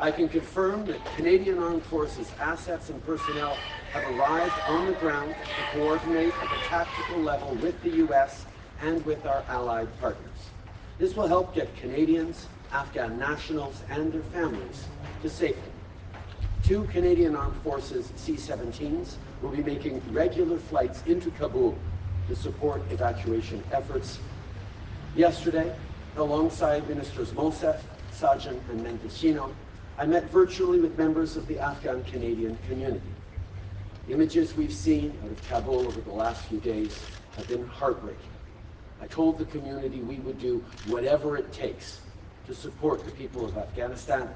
I can confirm that Canadian Armed Forces assets and personnel have arrived on the ground to coordinate at the tactical level with the U.S. and with our allied partners. This will help get Canadians, Afghan nationals, and their families to safety. 2 Canadian Armed Forces C-17s will be making regular flights into Kabul to support evacuation efforts. Yesterday, alongside Ministers Mosef, Sajjan, and Mendocino, I met virtually with members of the Afghan Canadian community. The images we've seen out of Kabul over the last few days have been heartbreaking. I told the community we would do whatever it takes to support the people of Afghanistan.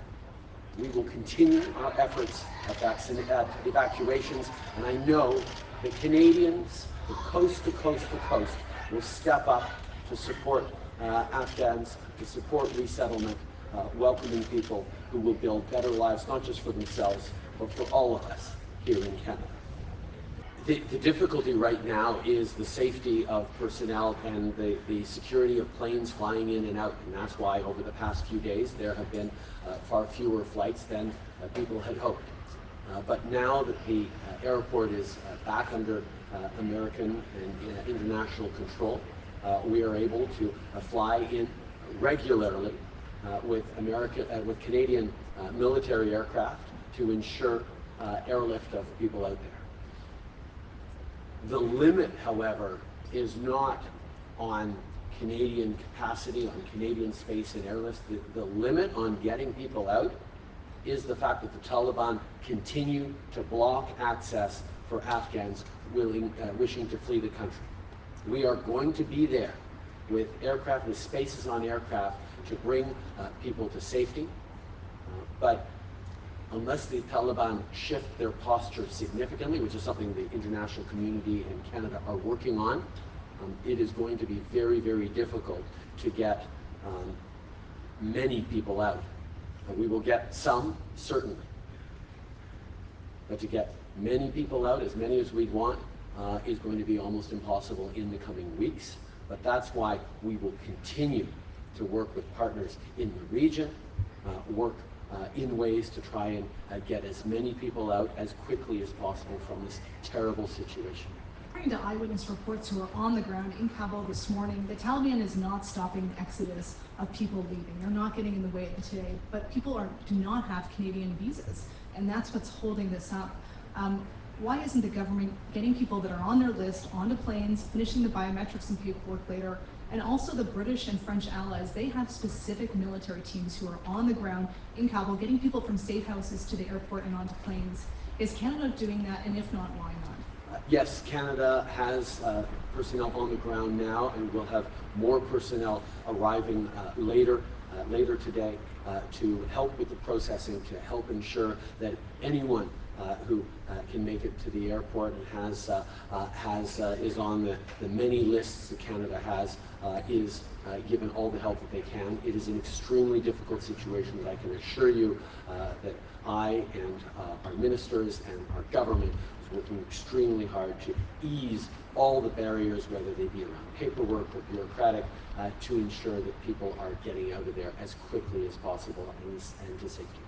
We will continue our efforts at evacuations, and I know that Canadians from coast to coast to coast will step up to support Afghans, to support resettlement, welcoming people who will build better lives, not just for themselves, but for all of us here in Canada. The difficulty right now is the safety of personnel and the security of planes flying in and out, and that's why over the past few days there have been far fewer flights than people had hoped. But now that the airport is back under American and international control, we are able to fly in regularly with Canadian military aircraft to ensure airlift of people out there. The limit, however, is not on Canadian capacity, on Canadian space and airlift. The limit on getting people out is the fact that the Taliban continue to block access for Afghans wishing to flee the country. We are going to be there with aircraft, with spaces on aircraft to bring people to safety, but unless the Taliban shift their posture significantly, which is something the international community and Canada are working on, it is going to be very, very difficult to get many people out. We will get some, certainly, but to get many people out, as many as we'd want, is going to be almost impossible in the coming weeks. But that's why we will continue to work with partners in the region, work in ways to try and get as many people out as quickly as possible from this terrible situation. According to eyewitness reports who are on the ground in Kabul this morning, the Taliban is not stopping the exodus of people leaving. They're not getting in the way of it today, but people do not have Canadian visas, and that's what's holding this up. Why isn't the government getting people that are on their list onto planes, finishing the biometrics and paperwork later? And also the British and French allies, they have specific military teams who are on the ground in Kabul, getting people from safe houses to the airport and onto planes. Is Canada doing that, and if not, why not? Yes, Canada has personnel on the ground now, and we'll have more personnel arriving later today to help with the processing, to help ensure that anyone who can make it to the airport and is on the many lists that Canada has is given all the help that they can. It is an extremely difficult situation, but I can assure you that I and our ministers and our government is working extremely hard to ease all the barriers, whether they be around paperwork or bureaucratic, to ensure that people are getting out of there as quickly as possible and to safety.